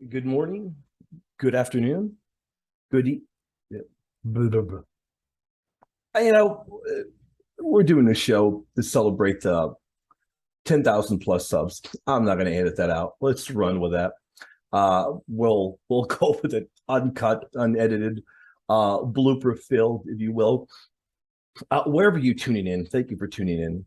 Good morning, good afternoon, good yeah, blah, blah, blah. You know, we're doing a show to celebrate the 10,000 plus subs. I'm not going to edit that out. Let's run with that. We'll go with it uncut, unedited, blooper filled, if you will. Wherever you're tuning in, thank you for tuning in.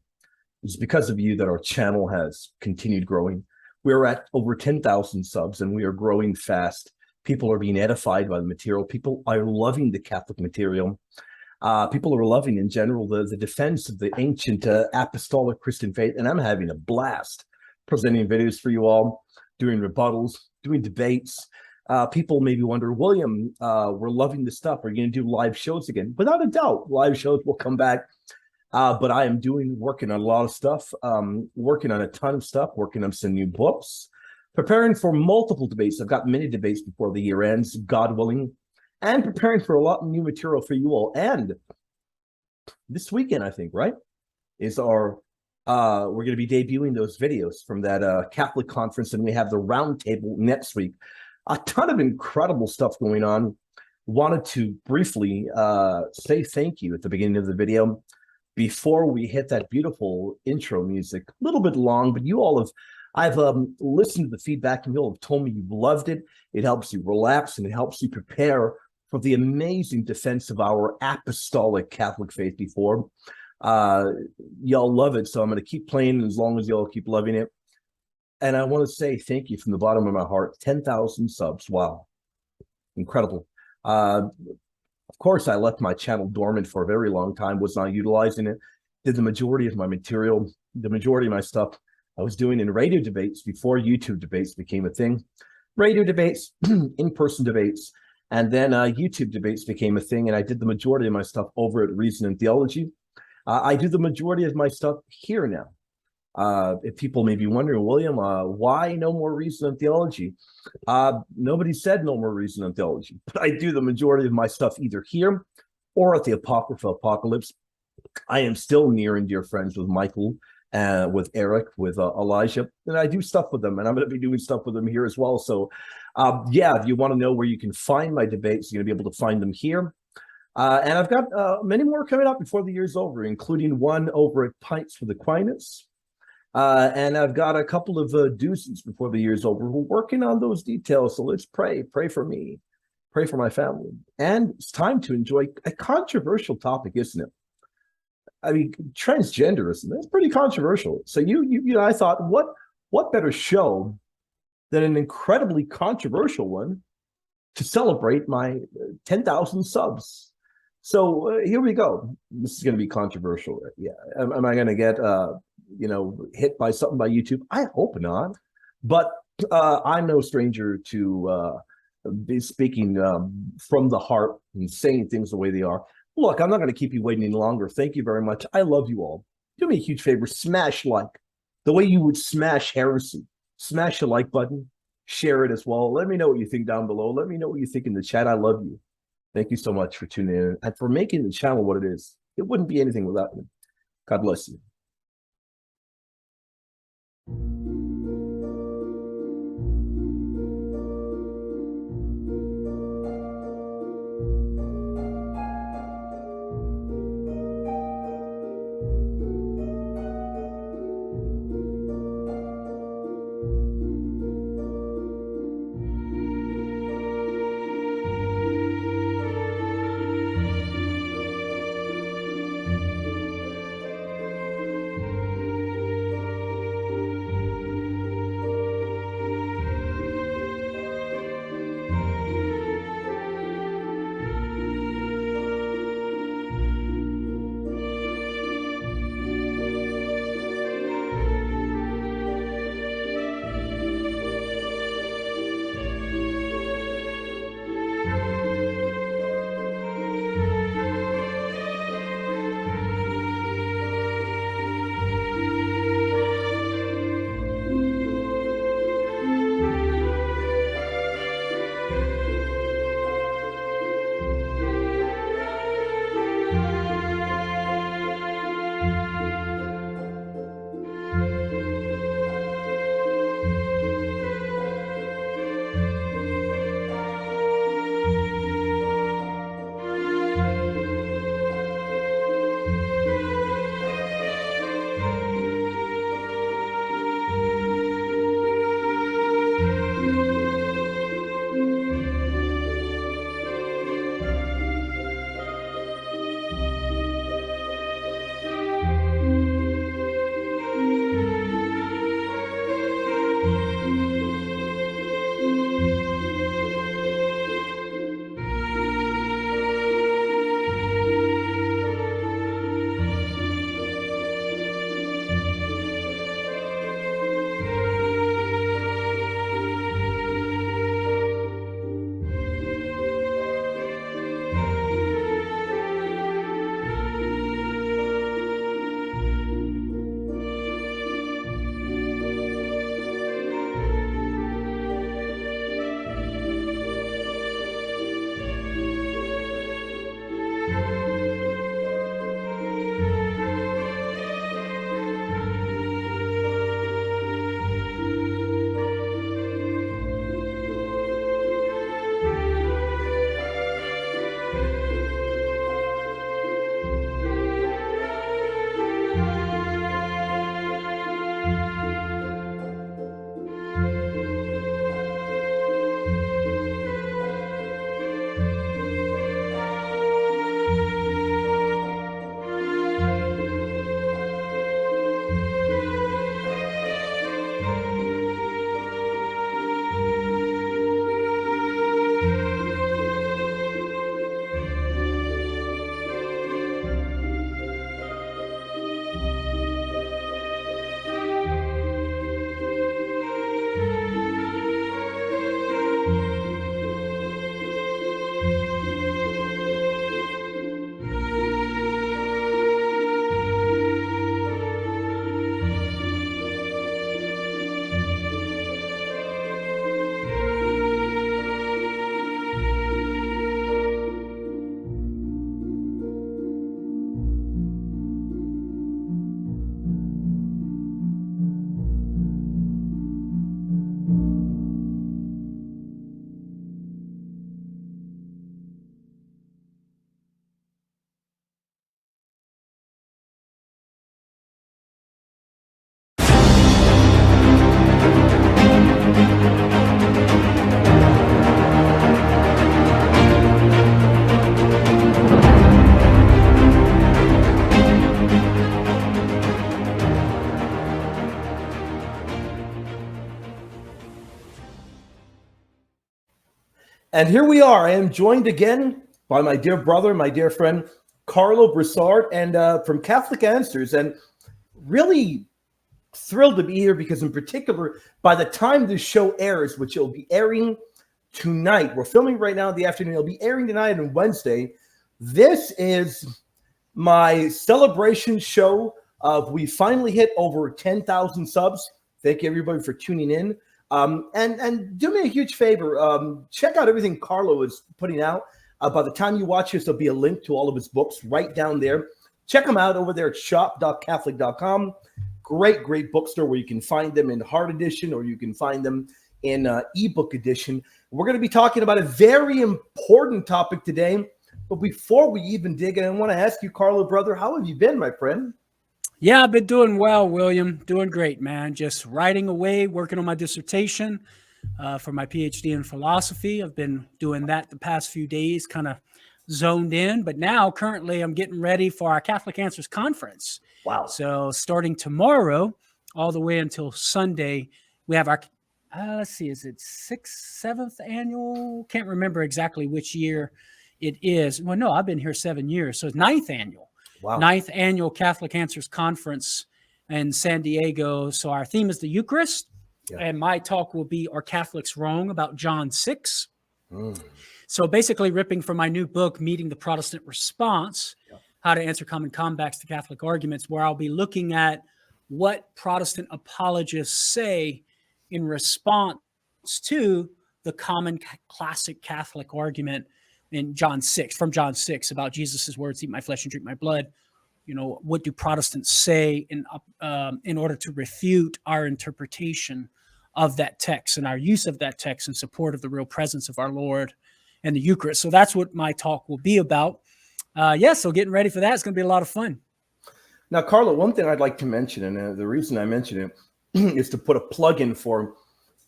It's because of you that our channel has continued growing. We're at over 10,000 subs and we are growing fast. People are being edified by the material. People are loving the Catholic material. People are loving in general the defense of the ancient apostolic Christian faith. And I'm having a blast presenting videos for you all, doing rebuttals, doing debates. People maybe wonder, William, we're loving this stuff. Are you going to do live shows again? Without a doubt, live shows will come back. But I am working on a lot of stuff, working on a ton of stuff, working on some new books, preparing for multiple debates. I've got many debates before the year ends, God willing, and preparing for a lot of new material for you all. And this weekend, I think, right, is we're going to be debuting those videos from that Catholic conference, and we have the roundtable next week. A ton of incredible stuff going on. Wanted to briefly say thank you at the beginning of the video. Before we hit that beautiful intro music, a little bit long, but you all have, I've listened to the feedback and you all have told me you've loved it. It helps you relax and it helps you prepare for the amazing defense of our apostolic Catholic faith before. Y'all love it, so I'm going to keep playing as long as y'all keep loving it. And I want to say thank you from the bottom of my heart. 10,000 subs. Wow. Incredible. Of course, I left my channel dormant for a very long time, was not utilizing it, did the majority of my material, the majority of my stuff I was doing in radio debates before YouTube debates became a thing. Radio debates, in-person debates, and then YouTube debates became a thing, and I did the majority of my stuff over at Reason and Theology. I do the majority of my stuff here now. If people may be wondering, William, why no more Reason and Theology? Nobody said no more Reason and Theology, but I do the majority of my stuff either here or at the Apocrypha Apocalypse. I am still near and dear friends with Michael, with Eric, with Elijah, and I do stuff with them, and I'm going to be doing stuff with them here as well. So, yeah, if you want to know where you can find my debates, you're going to be able to find them here. And I've got many more coming up before the year's over, including one over at Pints for the Aquinas. And I've got a couple of doozies before the year's over. We're working on those details, so let's pray. Pray for me. Pray for my family. And it's time to enjoy a controversial topic, isn't it? I mean, transgenderism, that's pretty controversial. So you know, I thought, what better show than an incredibly controversial one to celebrate my 10,000 subs? So here we go. This is going to be controversial. Yeah. Am I going to get hit by something by YouTube? I hope not. But I'm no stranger to be speaking from the heart and saying things the way they are. Look, I'm not going to keep you waiting any longer. Thank you very much. I love you all. Do me a huge favor. Smash like. The way you would smash heresy. Smash the like button. Share it as well. Let me know what you think down below. Let me know what you think in the chat. I love you. Thank you so much for tuning in and for making the channel what it is. It wouldn't be anything without you. God bless you. And here we are. I am joined again by my dear brother, my dear friend, Karlo Broussard, and from Catholic Answers. And really thrilled to be here because, in particular, by the time this show airs, which it'll be airing tonight, we're filming right now in the afternoon, it'll be airing tonight on Wednesday. This is my celebration show of we finally hit over 10,000 subs. Thank you, everybody, for tuning in. And do me a huge favor. Check out everything Karlo is putting out. By the time you watch this, there'll be a link to all of his books right down there. Check them out over there at shop.catholic.com. Great bookstore where you can find them in hard edition or you can find them in ebook edition. We're going to be talking about a very important topic today. But before we even dig in, I want to ask you, Karlo, brother, how have you been, my friend? Yeah, I've been doing well, William. Doing great, man. Just writing away, working on my dissertation for my PhD in philosophy. I've been doing that the past few days, kind of zoned in. But now, currently, I'm getting ready for our Catholic Answers conference. Wow. So starting tomorrow, all the way until Sunday, we have our, let's see, is it 6th, 7th annual? Can't remember exactly which year it is. Well, no, I've been here 7 years. So it's 9th annual. Wow. 9th annual Catholic Answers Conference in San Diego. So our theme is the Eucharist. Yeah. And my talk will be Are Catholics Wrong about John 6. So basically ripping from my new book, Meeting the Protestant Response, How to Answer Common Comebacks to Catholic Arguments, where I'll be looking at what Protestant apologists say in response to the common classic Catholic argument in John 6, from John 6, about Jesus' words, eat my flesh and drink my blood. You know, what do Protestants say in order to refute our interpretation of that text and our use of that text in support of the real presence of our Lord and the Eucharist? So that's what my talk will be about. So getting ready for that. It's going to be a lot of fun. Now, Karlo, one thing I'd like to mention, and the reason I mention it is to put a plug in for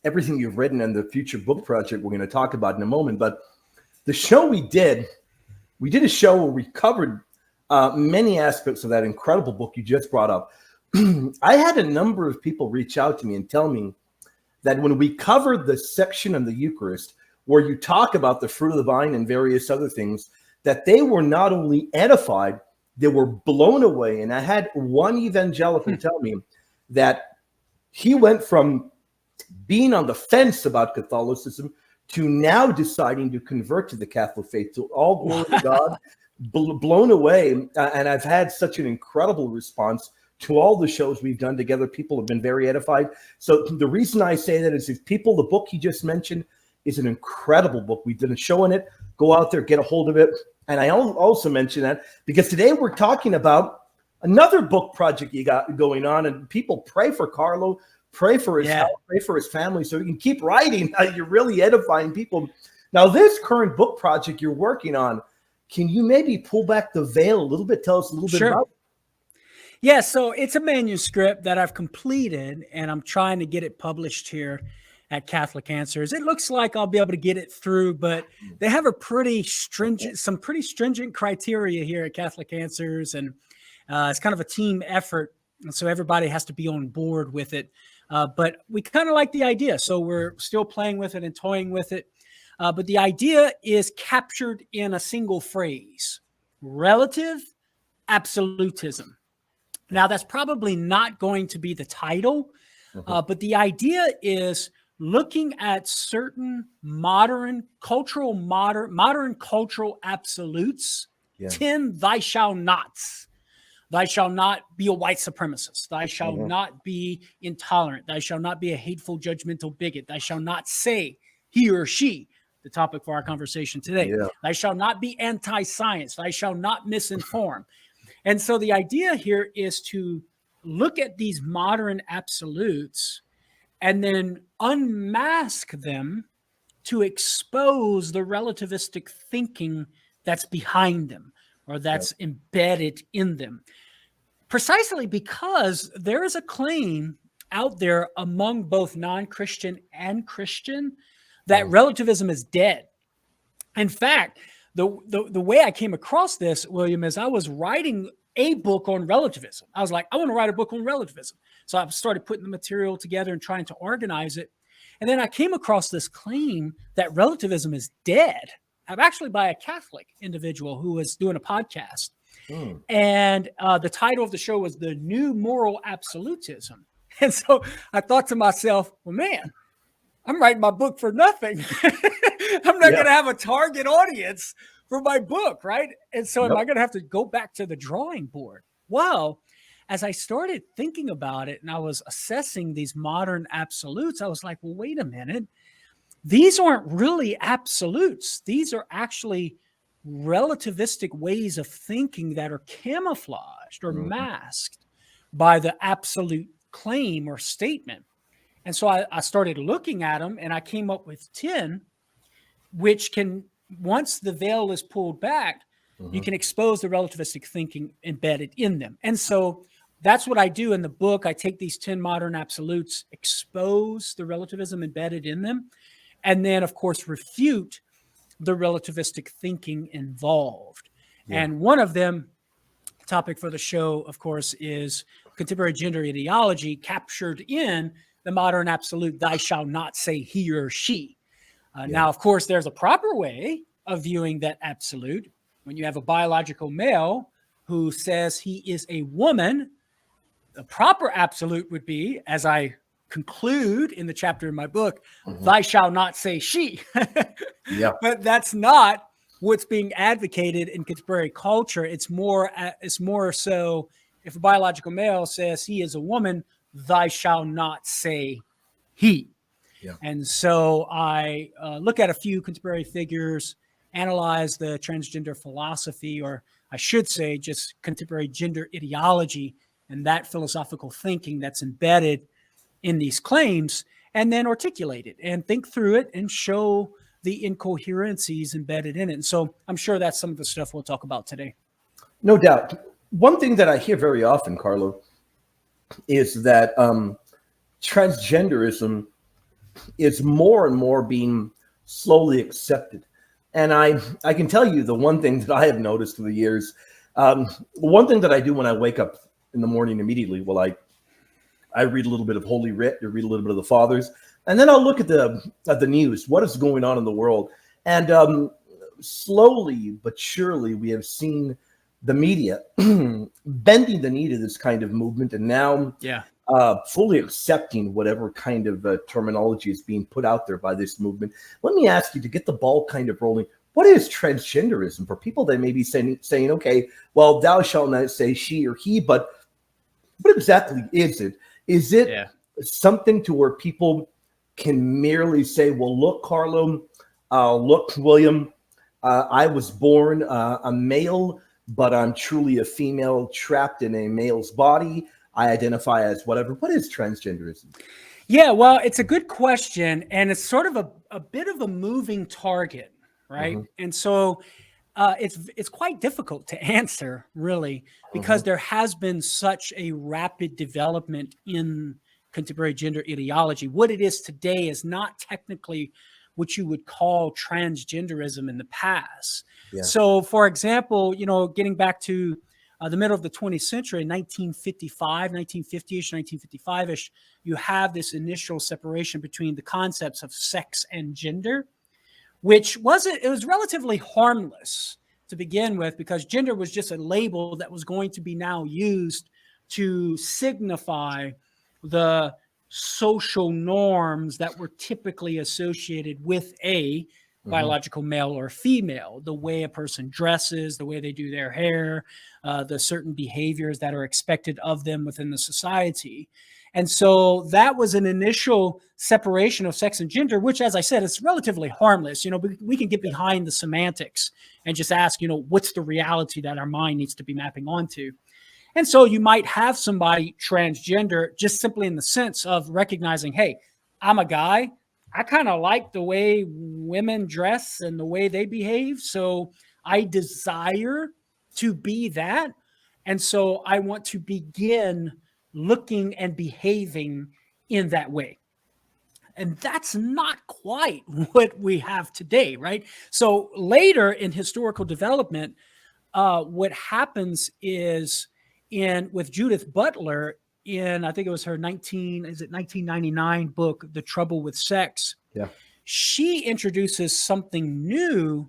everything you've written and the future book project we're going to talk about in a moment. But the show we did a show where we covered many aspects of that incredible book you just brought up. I had a number of people reach out to me and tell me that when we covered the section on the Eucharist, where you talk about the fruit of the vine and various other things, that they were not only edified, they were blown away. And I had one evangelical tell me that he went from being on the fence about Catholicism to now deciding to convert to the Catholic faith. So all glory to God, blown away. And I've had such an incredible response to all the shows we've done together. People have been very edified. So the reason I say that is if people, the book you just mentioned is an incredible book. We did a show on it. Go out there, get a hold of it. And I also mention that because today we're talking about another book project you got going on, and people pray for Karlo. Pray for his health, pray for his family so he can keep writing. You're really edifying people. Now, this current book project you're working on, can you maybe pull back the veil a little bit? Tell us a little bit about it. Yeah, so it's a manuscript that I've completed, and I'm trying to get it published here at Catholic Answers. It looks like I'll be able to get it through, but they have some pretty stringent criteria here at Catholic Answers, and it's kind of a team effort, and so everybody has to be on board with it. But we kind of like the idea. So we're still playing with it and toying with it. But the idea is captured in a single phrase: relative absolutism. Now, that's probably not going to be the title, but the idea is looking at certain modern cultural absolutes, 10 thou shalt nots. Thou shalt not be a white supremacist. Thou shalt not be intolerant. Thou shalt not be a hateful, judgmental bigot. Thou shalt not say he or she, the topic for our conversation today. Thou shalt not be anti-science. Thou shalt not misinform. And so the idea here is to look at these modern absolutes and then unmask them to expose the relativistic thinking that's behind them, or that's embedded in them. Precisely because there is a claim out there among both non-Christian and Christian that relativism is dead. In fact, the way I came across this, William, is I was writing a book on relativism. I was like, I want to write a book on relativism. So I started putting the material together and trying to organize it. And then I came across this claim that relativism is dead. I'm actually by a Catholic individual who was doing a podcast. And the title of the show was The New Moral Absolutism. And so I thought to myself, well, man, I'm writing my book for nothing. I'm not going to have a target audience for my book, right? And so am I going to have to go back to the drawing board? Well, as I started thinking about it and I was assessing these modern absolutes, I was like, well, wait a minute. These aren't really absolutes. These are actually relativistic ways of thinking that are camouflaged or masked by the absolute claim or statement. And so I started looking at them and I came up with 10, which can, once the veil is pulled back, you can expose the relativistic thinking embedded in them. And so that's what I do in the book. I take these 10 modern absolutes, expose the relativism embedded in them, and then, of course, refute the relativistic thinking involved. And one of them, topic for the show, of course, is contemporary gender ideology captured in the modern absolute, thou shalt not say he or she. Now, of course, there's a proper way of viewing that absolute. When you have a biological male who says he is a woman, the proper absolute would be, as I conclude in the chapter in my book, thou shalt not say she. But that's not what's being advocated in contemporary culture. It's more so if a biological male says he is a woman, thou shalt not say he. And so I look at a few contemporary figures, analyze the transgender philosophy, or I should say just contemporary gender ideology and that philosophical thinking that's embedded in these claims, and then articulate it and think through it and show the incoherencies embedded in it. And so I'm sure that's some of the stuff we'll talk about today. No doubt. One thing that I hear very often, Carlo, is that transgenderism is more and more being slowly accepted. And I can tell you the one thing that I have noticed through the years, one thing that I do when I wake up in the morning immediately, well, I read a little bit of Holy Writ, I read a little bit of the Fathers, and then I'll look at the news, what is going on in the world. And slowly but surely we have seen the media bending the knee to this kind of movement, and now fully accepting whatever kind of terminology is being put out there by this movement. Let me ask you, to get the ball kind of rolling, what is transgenderism for people that may be saying, okay, well, thou shalt not say she or he, but what exactly is it? Is it something to where people can merely say, well, look, Carlo, look, William, I was born a male, but I'm truly a female trapped in a male's body. I identify as whatever. What is transgenderism? Yeah, well, it's a good question. And it's sort of a bit of a moving target, right? And so it's quite difficult to answer, really, because there has been such a rapid development in contemporary gender ideology. What it is today is not technically what you would call transgenderism in the past. So, for example, getting back to the middle of the 20th century, 1955, 1950-ish, 1955-ish, you have this initial separation between the concepts of sex and gender, which it was relatively harmless to begin with, because gender was just a label that was going to be now used to signify the social norms that were typically associated with a biological male or female, the way a person dresses, the way they do their hair, the certain behaviors that are expected of them within the society. And so that was an initial separation of sex and gender, which, as I said, is relatively harmless. We can get behind the semantics and just ask, what's the reality that our mind needs to be mapping onto? And so you might have somebody transgender just simply in the sense of recognizing, hey, I'm a guy. I kind of like the way women dress and the way they behave. So I desire to be that. And so I want to begin looking and behaving in that way. And that's not quite what we have today, right? So later in historical development, what happens is with Judith Butler in, I think it was her 1999 book, The Trouble with Sex. Yeah. She introduces something new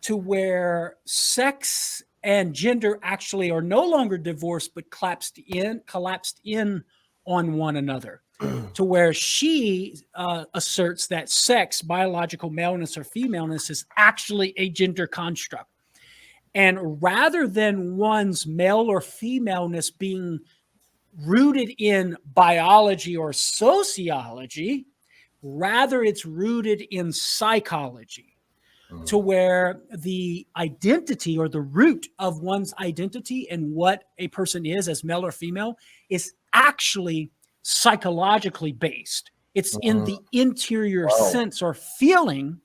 to where sex and gender actually are no longer divorced, but collapsed in on one another. To where she asserts that sex, biological maleness or femaleness, is actually a gender construct. And rather than one's male or femaleness being rooted in biology or sociology, rather it's rooted in psychology, to where the identity or the root of one's identity and what a person is as male or female is actually psychologically based. It's in the interior sense or feeling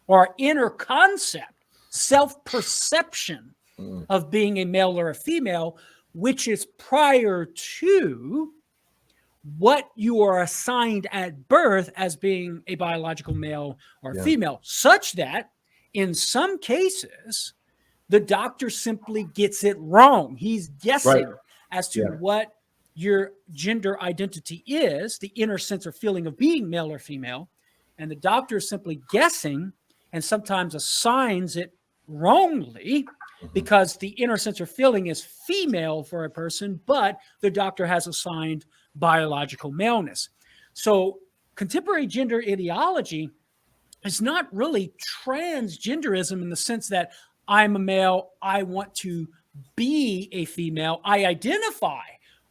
or inner concept, self-perception of being a male or a female, which is prior to what you are assigned at birth as being a biological male or female, such that in some cases, the doctor simply gets it wrong. He's guessing as to what your gender identity is, the inner sense or feeling of being male or female, and the doctor is simply guessing and sometimes assigns it wrongly because the inner sense or feeling is female for a person, but the doctor has assigned biological maleness. So contemporary gender ideology is not really transgenderism in the sense that I'm a male, I want to be a female, I identify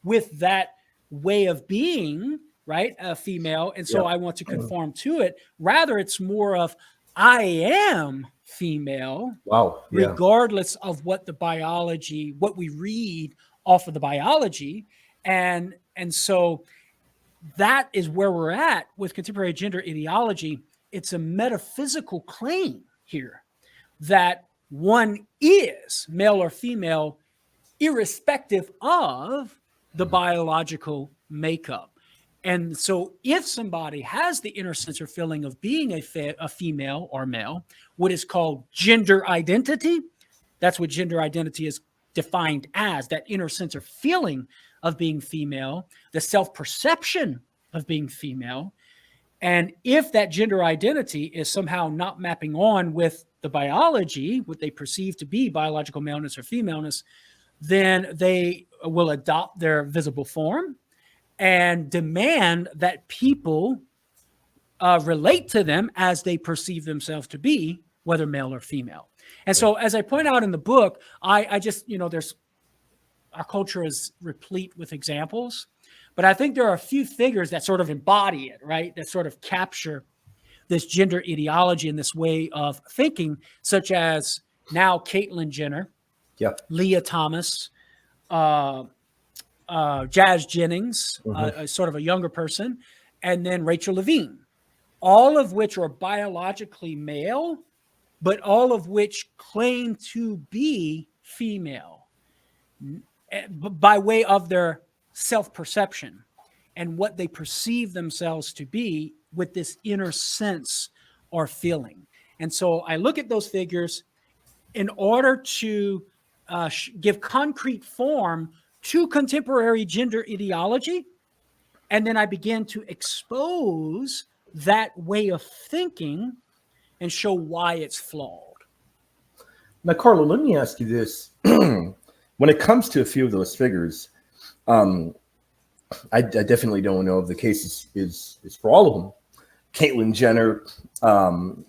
with that way of being, right, a female, and so I want to conform to it. Rather, it's more of I am female, regardless of what the biology, what we read off of the biology, and so that is where we're at with contemporary gender ideology. It's a metaphysical claim here that one is male or female, irrespective of the biological makeup. And so if somebody has the inner sense or feeling of being a female or male, what is called gender identity, that's what gender identity is defined as, that inner sense or feeling of being female, the self-perception of being female. And if that gender identity is somehow not mapping on with the biology, what they perceive to be biological maleness or femaleness, then they will adopt their visible form and demand that people relate to them as they perceive themselves to be, whether male or female. And so, as I point out in the book, I just, there's, our culture is replete with examples, but I think there are a few figures that sort of embody it, right? That sort of capture this gender ideology and this way of thinking, such as now Caitlyn Jenner, Leah Thomas, Jazz Jennings, sort of a younger person, and then Rachel Levine, all of which are biologically male, but all of which claim to be female by way of their self-perception and what they perceive themselves to be with this inner sense or feeling. And so I look at those figures in order to give concrete form to contemporary gender ideology, and then I begin to expose that way of thinking and show why it's flawed. Now, Karlo, let me ask you this. When it comes to a few of those figures, I definitely don't know if the case is for all of them. Caitlyn Jenner,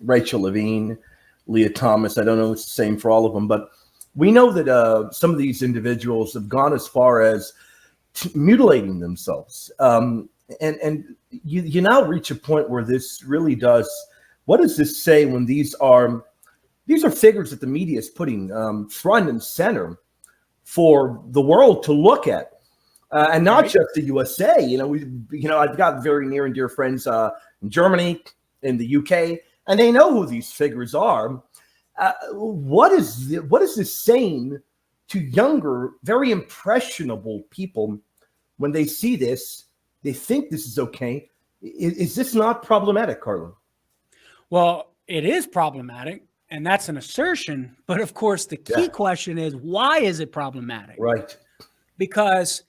Rachel Levine, Leah Thomas, I don't know if it's the same for all of them, but we know that some of these individuals have gone as far as mutilating themselves. And you now reach a point where this really does, what does this say when these are figures that the media is putting front and center for the world to look at? And not just the USA, I've got very near and dear friends in Germany, in the UK, and they know who these figures are. What is this saying to younger, very impressionable people when they see this? They think this is okay. Is this not problematic, Karlo? Well, it is problematic, and that's an assertion. But of course, the key question is, why is it problematic? Right. Because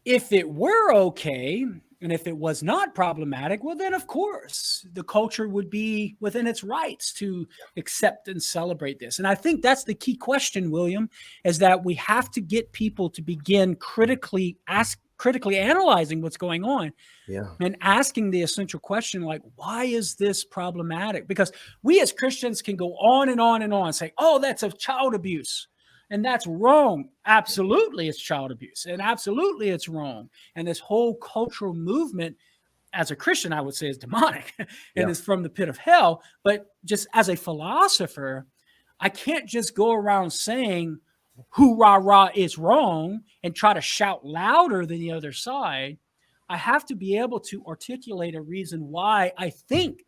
if it were okay, and if it was not problematic, well, then of course the culture would be within its rights to accept and celebrate this. And I think that's the key question, William, is that we have to get people to begin critically analyzing what's going on. Yeah. And asking the essential question, like, why is this problematic? Because we as Christians can go on and on and on, say, oh, that's a child abuse. And that's wrong. Absolutely, it's child abuse. And absolutely, it's wrong. And this whole cultural movement, as a Christian, I would say is demonic and is from the pit of hell. But just as a philosopher, I can't just go around saying, hoorah, is wrong and try to shout louder than the other side. I have to be able to articulate a reason why I think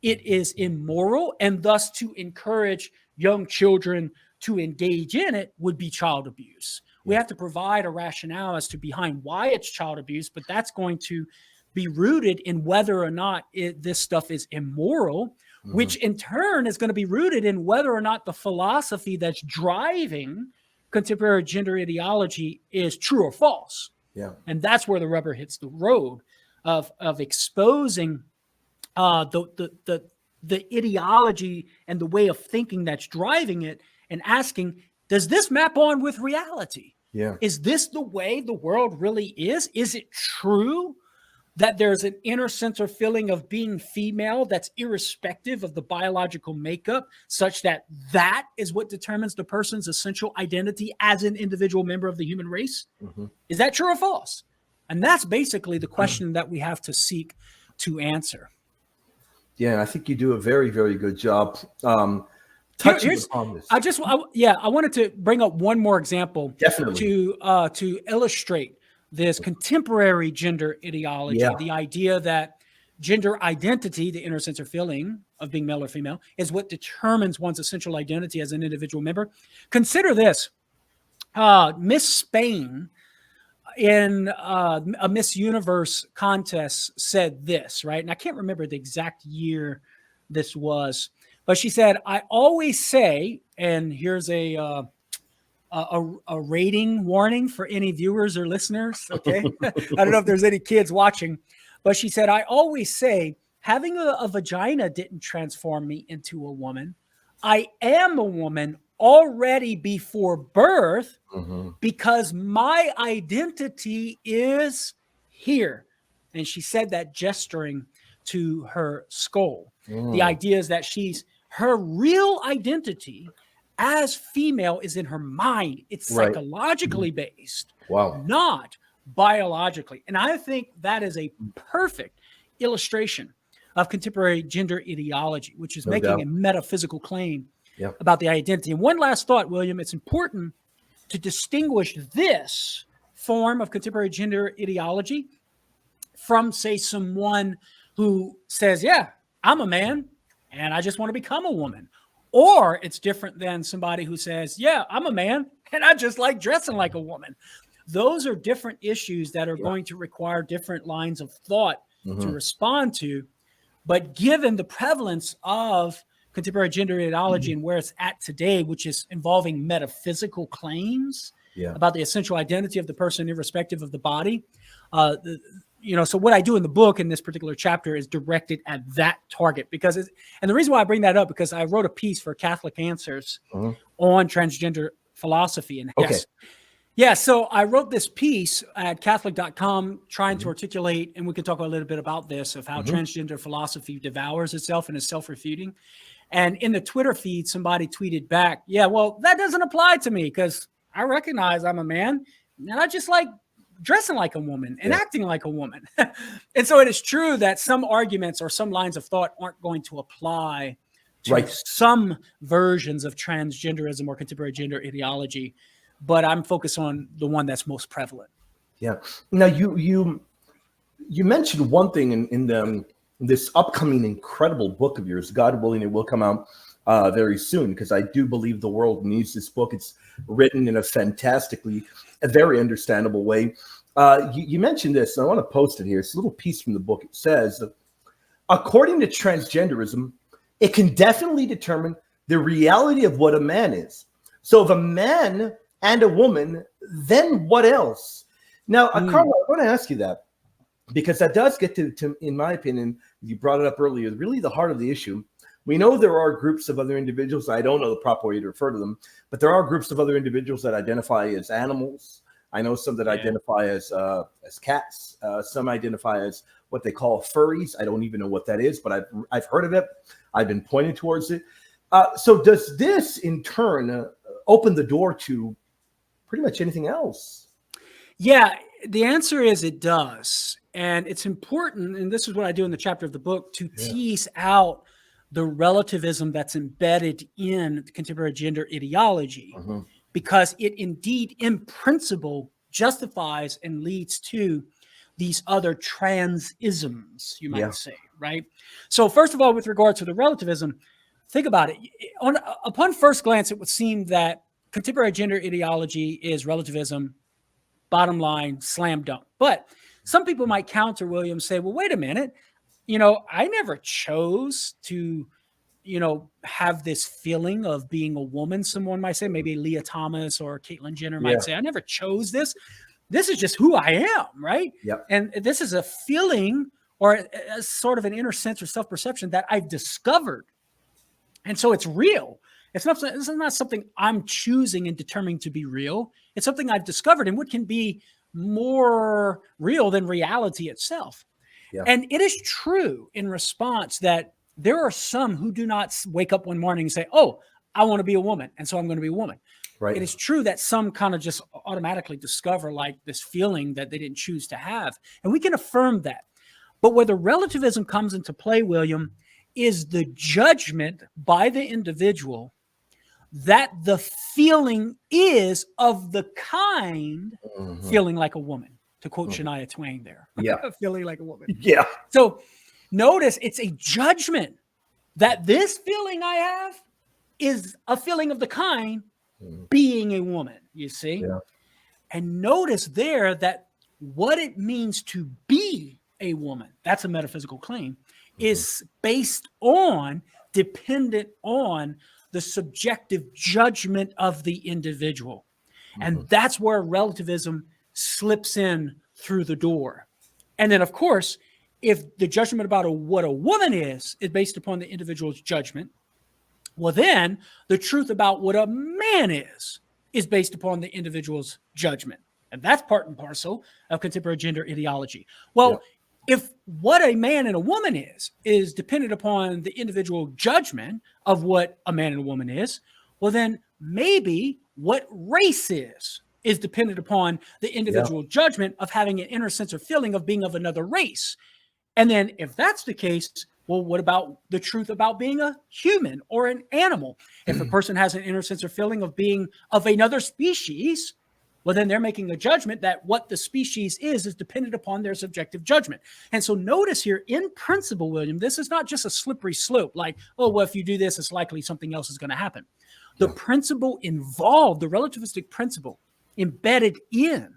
it is immoral, and thus to encourage young children to engage in it would be child abuse. We have to provide a rationale as to behind why it's child abuse, but that's going to be rooted in whether or not this stuff is immoral, which in turn is going to be rooted in whether or not the philosophy that's driving contemporary gender ideology is true or false. Yeah. And that's where the rubber hits the road of exposing the ideology and the way of thinking that's driving it, and asking, does this map on with reality? Yeah. Is this the way the world really is? Is it true that there's an inner sense or feeling of being female that's irrespective of the biological makeup, such that that is what determines the person's essential identity as an individual member of the human race? Is that true or false? And that's basically the question that we have to seek to answer. Yeah, I think you do a very, very good job touching upon this. I wanted to bring up one more example. Definitely. To illustrate this contemporary gender ideology, the idea that gender identity, the inner sense or feeling of being male or female, is what determines one's essential identity as an individual member. Consider this. Miss Spain in a Miss Universe contest said this, right? And I can't remember the exact year this was, but she said, I always say, and here's a rating warning for any viewers or listeners, okay? I don't know if there's any kids watching, but she said, I always say, having a vagina didn't transform me into a woman. I am a woman already before birth because my identity is here. And she said that gesturing to her skull. The idea is that her real identity as female is in her mind. It's psychologically based, not biologically. And I think that is a perfect illustration of contemporary gender ideology, which is making a metaphysical claim about the identity. And one last thought, William, it's important to distinguish this form of contemporary gender ideology from, say, someone who says, yeah, I'm a man and I just want to become a woman. Or it's different than somebody who says, yeah, I'm a man and I just like dressing like a woman. Those are different issues that are going to require different lines of thought to respond to. But given the prevalence of contemporary gender ideology and where it's at today, which is involving metaphysical claims about the essential identity of the person irrespective of the body, so what I do in the book in this particular chapter is directed at that target, and the reason why I bring that up, because I wrote a piece for Catholic Answers on transgender philosophy. And so I wrote this piece at Catholic.com trying to articulate, and we can talk a little bit about this, of how transgender philosophy devours itself and is self-refuting. And in the Twitter feed, somebody tweeted back, yeah, well, that doesn't apply to me because I recognize I'm a man and I just like dressing like a woman and acting like a woman. And so it is true that some arguments or some lines of thought aren't going to apply to some versions of transgenderism or contemporary gender ideology, but I'm focused on the one that's most prevalent. Yeah. Now you mentioned one thing in this upcoming incredible book of yours. God willing, it will come out very soon, because I do believe the world needs this book. It's written in a very understandable way. You mentioned this, and I want to post it here. It's a little piece from the book. It says, according to transgenderism, it can definitely determine the reality of what a man is. So if a man and a woman, then what else? Now, Karlo, I want to ask you that, because that does get to, in my opinion, you brought it up earlier, really the heart of the issue. We know there are groups of other individuals. I don't know the proper way to refer to them, but there are groups of other individuals that identify as animals. I know some that identify as cats. Some identify as what they call furries. I don't even know what that is, but I've heard of it. I've been pointing towards it. So does this in turn open the door to pretty much anything else? Yeah, the answer is it does. And it's important, and this is what I do in the chapter of the book, to tease out the relativism that's embedded in contemporary gender ideology, because it indeed, in principle, justifies and leads to these other transisms, you might say, right? So first of all, with regard to the relativism, think about it. Upon first glance, it would seem that contemporary gender ideology is relativism, bottom line, slam dunk. But some people might counter, William, say, well, wait a minute. I never chose to, have this feeling of being a woman. Someone might say, maybe Leah Thomas or Caitlyn Jenner might say, I never chose this. This is just who I am, right? Yep. And this is a feeling or a sort of an inner sense or self-perception that I've discovered. And so it's real. It's not something I'm choosing and determining to be real. It's something I've discovered, and what can be more real than reality itself. Yeah. And it is true in response that there are some who do not wake up one morning and say, oh, I want to be a woman, and so I'm going to be a woman. Right. It is true that some kind of just automatically discover like this feeling that they didn't choose to have. And we can affirm that. But where the relativism comes into play, William, is the judgment by the individual that the feeling is of the kind feeling like a woman, to quote Shania Twain there. Yeah. Feeling like a woman. Yeah. So notice it's a judgment that this feeling I have is a feeling of the kind being a woman, you see? Yeah. And notice there that what it means to be a woman, that's a metaphysical claim, is based on, dependent on the subjective judgment of the individual. And that's where relativism slips in through the door. And then, of course, if the judgment about what a woman is based upon the individual's judgment, well, then the truth about what a man is based upon the individual's judgment. And that's part and parcel of contemporary gender ideology. Well, if what a man and a woman is dependent upon the individual judgment of what a man and a woman is, well, then maybe what race is dependent upon the individual judgment of having an inner sense or feeling of being of another race. And then if that's the case, well, what about the truth about being a human or an animal? If a person has an inner sense or feeling of being of another species, well, then they're making a judgment that what the species is dependent upon their subjective judgment. And so notice here, in principle, William, this is not just a slippery slope like, oh, well, if you do this, it's likely something else is going to happen. The principle involved, the relativistic principle embedded in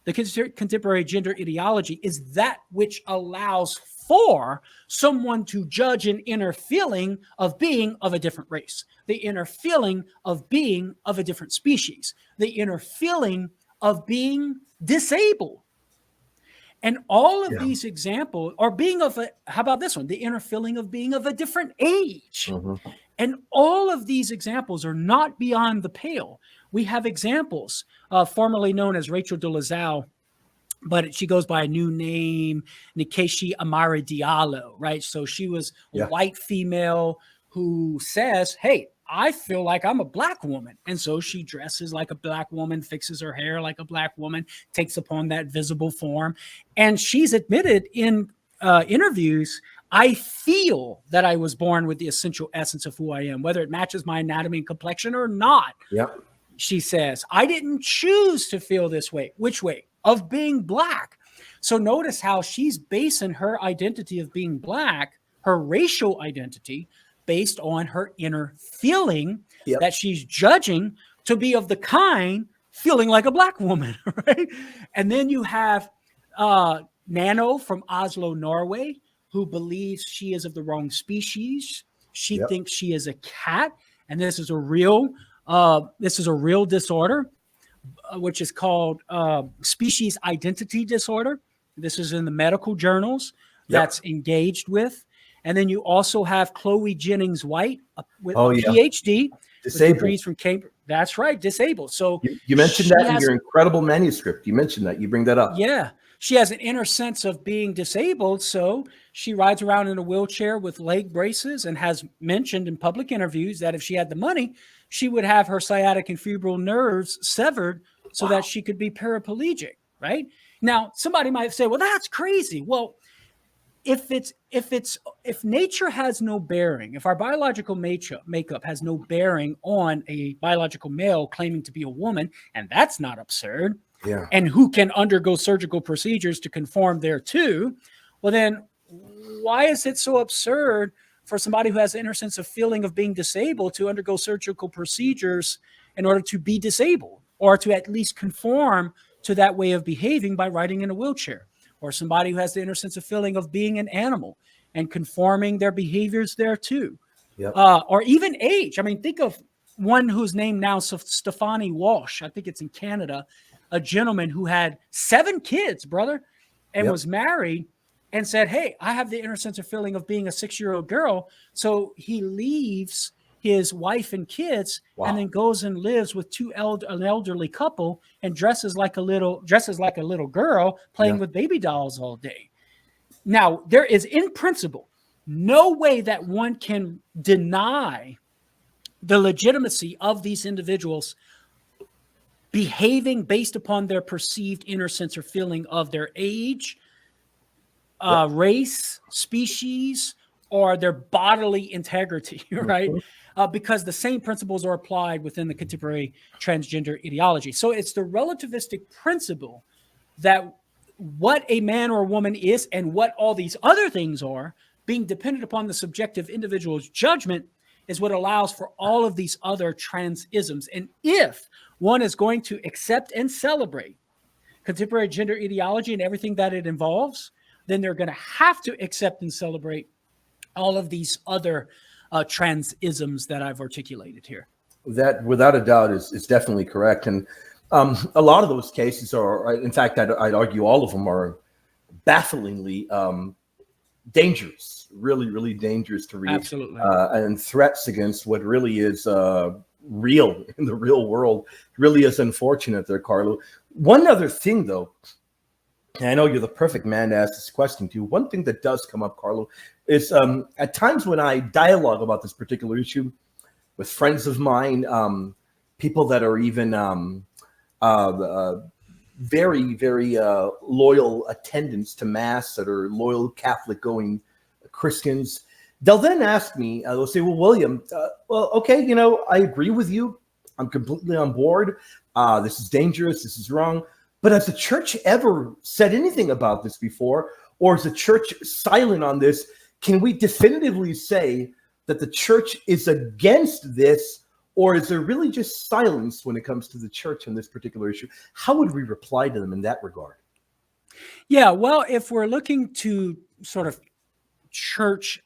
the contemporary gender ideology is that which allows for someone to judge an inner feeling of being of a different race, the inner feeling of being of a different species, the inner feeling of being disabled. And all of these examples are being of how about this one? The inner feeling of being of a different age. And all of these examples are not beyond the pale. We have examples, formerly known as Rachel Dolezal, but she goes by a new name, Nkechi Amara Diallo, right? So she was a white female who says, hey, I feel like I'm a black woman. And so she dresses like a black woman, fixes her hair like a black woman, takes upon that visible form. And she's admitted in interviews, I feel that I was born with the essential essence of who I am, whether it matches my anatomy and complexion or not. Yep. She says, I didn't choose to feel this way. Which way? Of being black. So notice how she's basing her identity of being black, her racial identity, based on her inner feeling that she's judging to be of the kind feeling like a black woman, right? And then you have Nano from Oslo, Norway, who believes she is of the wrong species. She thinks she is a cat, and this is a real disorder. which is called species identity disorder. This is in the medical journals that's engaged with. And then you also have Chloe Jennings White with a PhD, with degrees from Cambridge. That's right, disabled. So you mentioned that in your incredible manuscript. You mentioned that. You bring that up. Yeah. She has an inner sense of being disabled. So she rides around in a wheelchair with leg braces and has mentioned in public interviews that if she had the money, she would have her sciatic and febrile nerves severed so that she could be paraplegic, right? Now, somebody might say, well, that's crazy. Well, if nature has no bearing, if our biological makeup has no bearing on a biological male claiming to be a woman, and that's not absurd, and who can undergo surgical procedures to conform thereto, well, then why is it so absurd for somebody who has an inner sense of feeling of being disabled to undergo surgical procedures in order to be disabled, or to at least conform to that way of behaving by riding in a wheelchair? Or somebody who has the inner sense of feeling of being an animal and conforming their behaviors thereto. Or even age. I mean, think of one who's named now Stefani Walsh. I think it's in Canada, a gentleman who had 7 kids, brother, and was married and said, hey, I have the inner sense of feeling of being a 6-year-old girl. So he leaves his wife and kids and then goes and lives with an elderly couple and dresses like a little girl playing with baby dolls all day. Now, there is in principle no way that one can deny the legitimacy of these individuals behaving based upon their perceived inner sense or feeling of their age, race, species, or their bodily integrity, right? Because the same principles are applied within the contemporary transgender ideology. So it's the relativistic principle that what a man or a woman is and what all these other things are, being dependent upon the subjective individual's judgment, is what allows for all of these other transisms. And if one is going to accept and celebrate contemporary gender ideology and everything that it involves, then they're going to have to accept and celebrate all of these other transisms that I've articulated here. That, without a doubt, is definitely correct. And a lot of those cases are, in fact, I'd argue all of them are bafflingly dangerous, really, really dangerous to read. Absolutely. And threats against what really is real in the real world. It really is unfortunate there, Karlo. One other thing, though, and I know you're the perfect man to ask this question to. One thing that does come up, Karlo, is at times when I dialogue about this particular issue with friends of mine, people that are even very, very loyal attendants to Mass, that are loyal Catholic-going Christians, they'll then ask me, they'll say, well, William, well, okay, I agree with you. I'm completely on board. This is dangerous. This is wrong. But has the church ever said anything about this before? Or is the church silent on this? Can we definitively say that the church is against this? Or is there really just silence when it comes to the church on this particular issue? How would we reply to them in that regard? Yeah, well, if we're looking to sort of church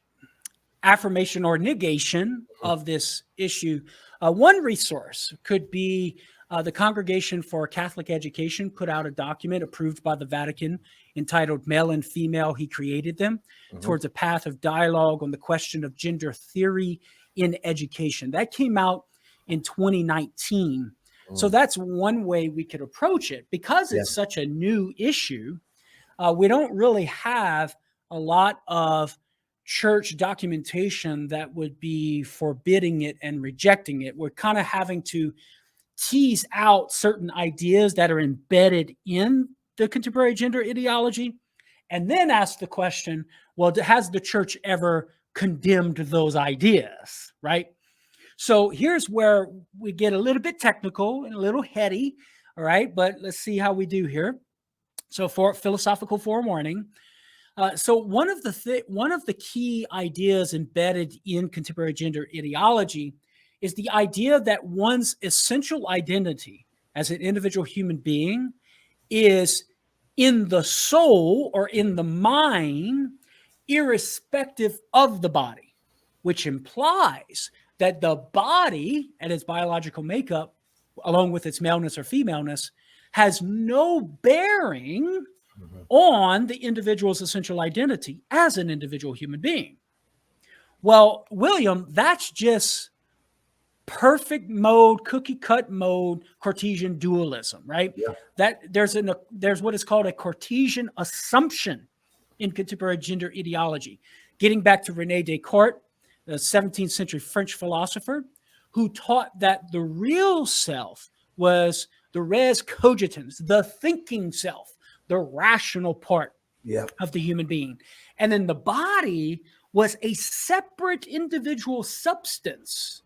affirmation or negation of this issue, one resource could be the Congregation for Catholic Education put out a document approved by the Vatican entitled Male and Female, He Created Them, towards a path of dialogue on the question of gender theory in education. That came out in 2019. So that's one way we could approach it. Because it's such a new issue, we don't really have a lot of church documentation that would be forbidding it and rejecting it. We're kind of having to tease out certain ideas that are embedded in the contemporary gender ideology, and then ask the question, well, has the church ever condemned those ideas, right? So here's where we get a little bit technical and a little heady, all right? But let's see how we do here. So for philosophical forewarning, so one of the key ideas embedded in contemporary gender ideology is the idea that one's essential identity as an individual human being is in the soul or in the mind, irrespective of the body, which implies that the body and its biological makeup along with its maleness or femaleness, has no bearing on the individual's essential identity as an individual human being. Well, William, that's just perfect mode, cookie cut mode, Cartesian dualism, right? Yeah. That there's what is called a Cartesian assumption in contemporary gender ideology. Getting back to René Descartes, the 17th century French philosopher, who taught that the real self was the res cogitans, the thinking self, the rational part of the human being. And then the body was a separate individual substance,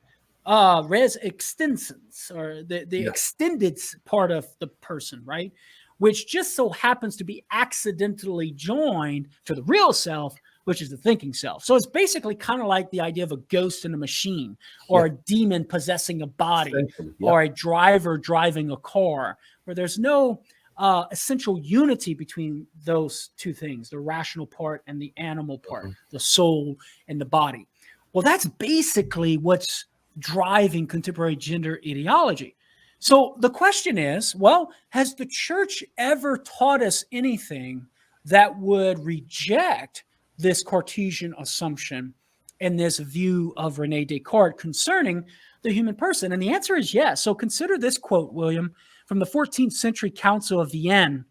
res extensens, or the extended part of the person, right? Which just so happens to be accidentally joined to the real self, which is the thinking self. So it's basically kind of like the idea of a ghost in a machine, or a demon possessing a body, or a driver driving a car, where there's no essential unity between those two things, the rational part and the animal part, the soul and the body. Well, that's basically what's driving contemporary gender ideology. So the question is, well, has the church ever taught us anything that would reject this Cartesian assumption and this view of René Descartes concerning the human person? And the answer is yes. So consider this quote, William, from the 14th century Council of Vienne.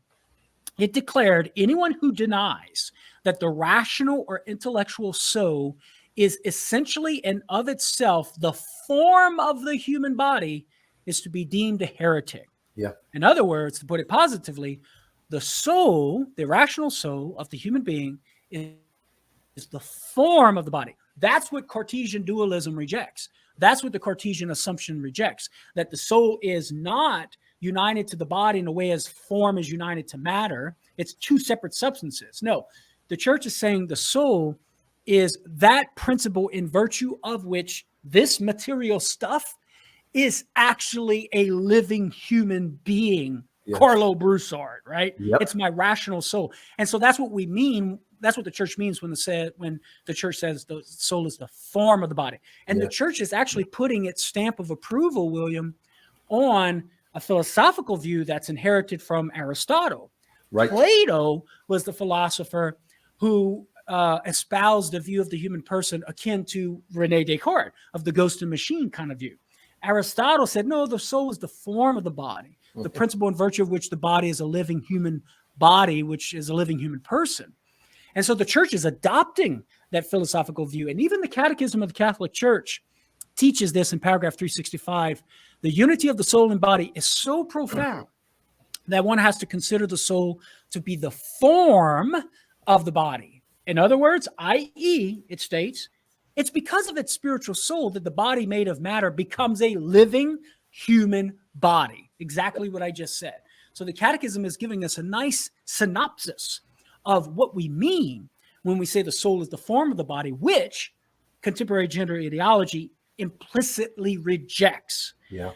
It declared, anyone who denies that the rational or intellectual soul is essentially and of itself the form of the human body is to be deemed a heretic. Yeah. In other words, to put it positively, the soul, the rational soul of the human being is the form of the body. That's what Cartesian dualism rejects. That's what the Cartesian assumption rejects, that the soul is not united to the body in a way as form is united to matter. It's two separate substances. No, the church is saying the soul is that principle in virtue of which this material stuff is actually a living human being, Karlo Broussard, right? It's my rational soul. And so that's what we mean. That's what the church means when the church says the soul is the form of the body. And the church is actually putting its stamp of approval, William, on a philosophical view that's inherited from Aristotle. Right. Plato was the philosopher who espoused a view of the human person akin to René Descartes, of the ghost and machine kind of view. Aristotle said, no, the soul is the form of the body, the principle in virtue of which the body is a living human body, which is a living human person. And so the church is adopting that philosophical view. And even the Catechism of the Catholic Church teaches this in paragraph 365. The unity of the soul and body is so profound that one has to consider the soul to be the form of the body. In other words, i.e., it states, it's because of its spiritual soul that the body made of matter becomes a living human body. Exactly what I just said. So the Catechism is giving us a nice synopsis of what we mean when we say the soul is the form of the body, which contemporary gender ideology implicitly rejects.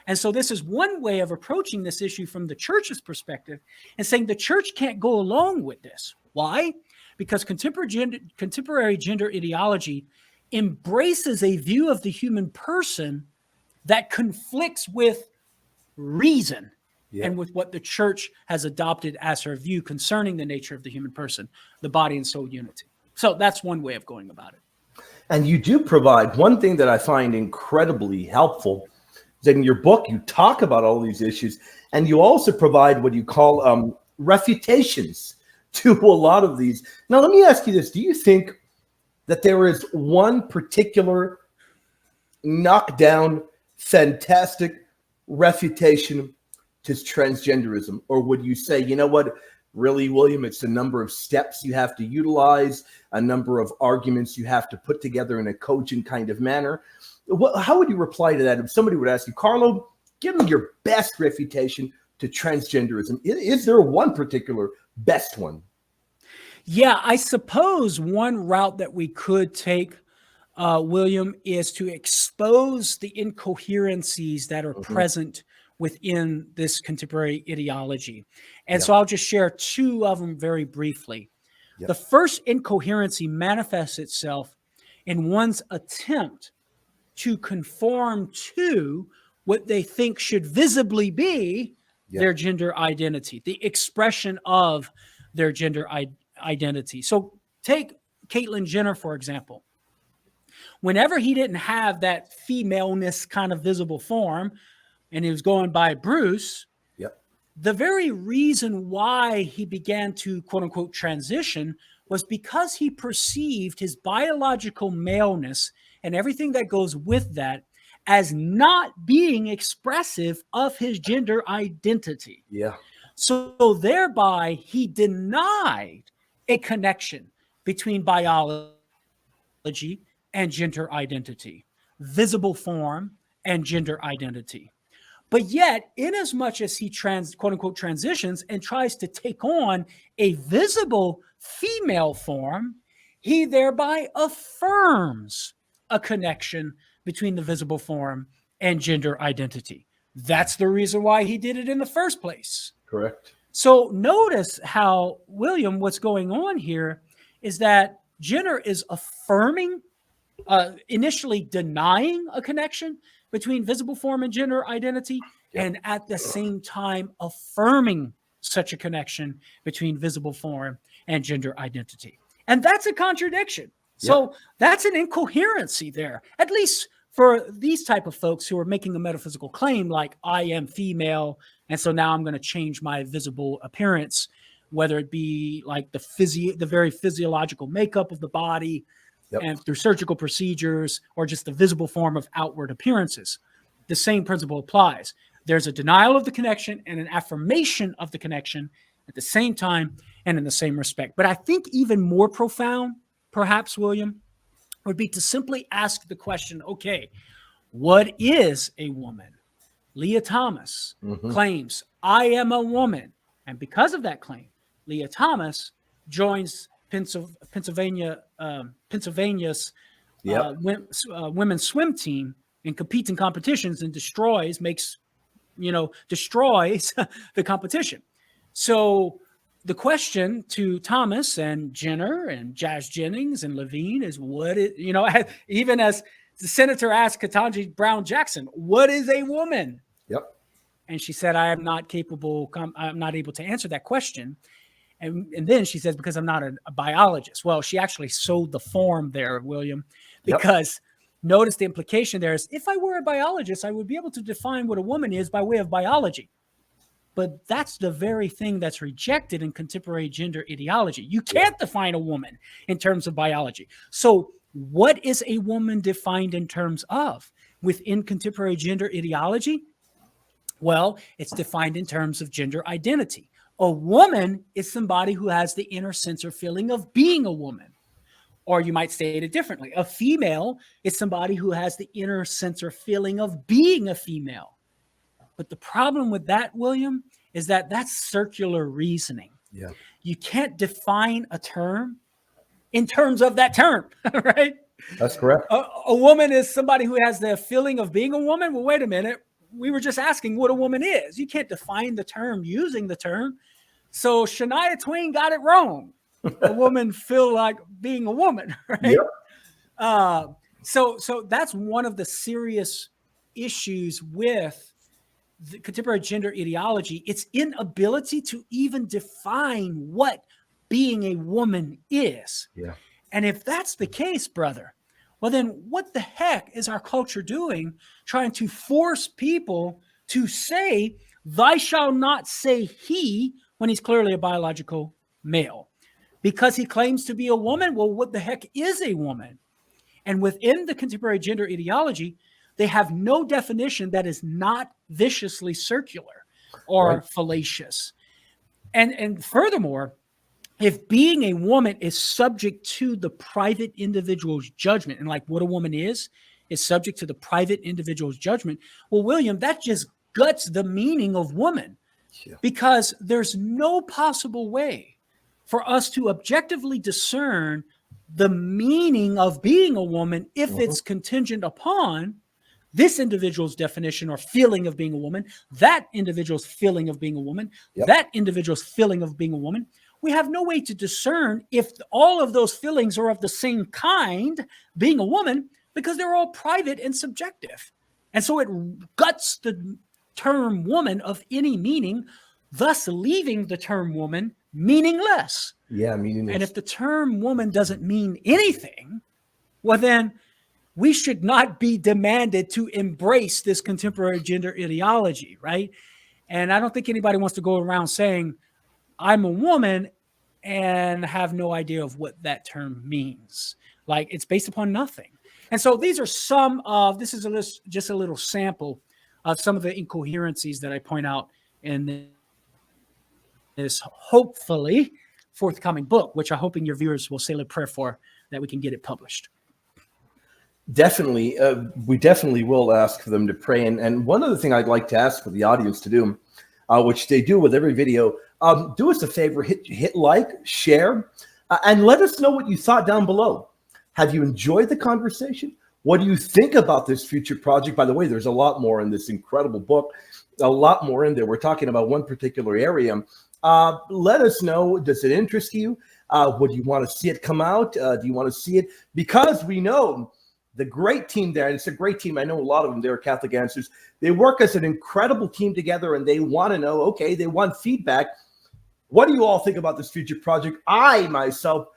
And so this is one way of approaching this issue from the church's perspective and saying the church can't go along with this. Why? Because contemporary gender ideology embraces a view of the human person that conflicts with reason and with what the church has adopted as her view concerning the nature of the human person, the body and soul unity. So that's one way of going about it. And you do provide one thing that I find incredibly helpful is that in your book, you talk about all these issues, and you also provide what you call refutations to a lot of these. Now, let me ask you this. Do you think that there is one particular knockdown, fantastic refutation to transgenderism? Or would you say, you know what, really, William, it's a number of steps you have to utilize, a number of arguments you have to put together in a cogent kind of manner? How would you reply to that if somebody would ask you, Karlo, give me your best refutation to transgenderism? Is there one particular best one? Yeah, I suppose one route that we could take, William, is to expose the incoherencies that are present within this contemporary ideology. And so I'll just share two of them very briefly. The first incoherency manifests itself in one's attempt to conform to what they think should visibly be their gender identity, the expression of their gender identity. So take Caitlyn Jenner, for example. Whenever he didn't have that femaleness kind of visible form, and he was going by Bruce, the very reason why he began to, quote unquote, transition was because he perceived his biological maleness and everything that goes with that as not being expressive of his gender identity. So thereby, he denied a connection between biology and gender identity, visible form and gender identity. But yet, inasmuch as he quote unquote transitions and tries to take on a visible female form, he thereby affirms a connection between the visible form and gender identity. That's the reason why he did it in the first place. Correct. So notice how, William, what's going on here is that Jenner is affirming, initially denying a connection between visible form and gender identity, and at the same time affirming such a connection between visible form and gender identity. And that's a contradiction. So that's an incoherency there, at least for these type of folks who are making a metaphysical claim like, I am female, and so now I'm going to change my visible appearance, whether it be like the very physiological makeup of the body, and through surgical procedures, or just the visible form of outward appearances. The same principle applies. There's a denial of the connection and an affirmation of the connection at the same time and in the same respect. But I think even more profound, perhaps, William, would be to simply ask the question, okay, what is a woman? Leah Thomas claims, I am a woman. And because of that claim, Leah Thomas joins Pennsylvania's women's swim team and competes in competitions and destroys the competition. So the question to Thomas and Jenner and Jazz Jennings and Levine is even as the senator asked Ketanji Brown Jackson, what is a woman? And she said, I'm not able to answer that question. And then she says, because I'm not a biologist. Well, she actually sowed the form there, William, because notice the implication there is, if I were a biologist, I would be able to define what a woman is by way of biology. But that's the very thing that's rejected in contemporary gender ideology. You can't define a woman in terms of biology. So what is a woman defined in terms of within contemporary gender ideology? Well, it's defined in terms of gender identity. A woman is somebody who has the inner sense or feeling of being a woman. Or you might state it differently. A female is somebody who has the inner sense or feeling of being a female. But the problem with that, William, is that that's circular reasoning. You can't define a term in terms of that term, right? That's correct. A woman is somebody who has the feeling of being a woman. Well, wait a minute. We were just asking what a woman is. You can't define the term using the term. So Shania Twain got it wrong. A woman feel like being a woman, right? So that's one of the serious issues with the contemporary gender ideology. Its inability to even define what being a woman is. And if that's the case, brother, well, then what the heck is our culture doing trying to force people to say, "Thou shalt not say he," when he's clearly a biological male? Because he claims to be a woman? Well, what the heck is a woman? And within the contemporary gender ideology, they have no definition that is not viciously circular or fallacious. And furthermore, if being a woman is subject to the private individual's judgment, and like what a woman is subject to the private individual's judgment, well, William, that just guts the meaning of woman, because there's no possible way for us to objectively discern the meaning of being a woman if it's contingent upon this individual's definition or feeling of being a woman, that individual's feeling of being a woman, that individual's feeling of being a woman. We have no way to discern if all of those feelings are of the same kind, being a woman, because they're all private and subjective. And so it guts the term woman of any meaning, thus leaving the term woman meaningless. Yeah, meaningless. And if the term woman doesn't mean anything, well, then we should not be demanded to embrace this contemporary gender ideology, right? And I don't think anybody wants to go around saying, I'm a woman, and have no idea of what that term means. Like, it's based upon nothing. And so these are some of, this is just a little sample of some of the incoherencies that I point out in this hopefully forthcoming book, which I'm hoping your viewers will say a prayer for, that we can get it published. Definitely. We definitely will ask for them to pray. And one other thing I'd like to ask for the audience to do, which they do with every video, do us a favor, hit like, share, and let us know what you thought down below. Have you enjoyed the conversation? What do you think about this future project? By the way, there's a lot more in this incredible book, a lot more in there. We're talking about one particular area. Let us know, does it interest you? Would you want to see it come out? Do you want to see it? Because we know the great team there, and it's a great team. I know a lot of them there, Catholic Answers. They work as an incredible team together, and they want to know, okay, they want feedback. What do you all think about this future project? I, myself,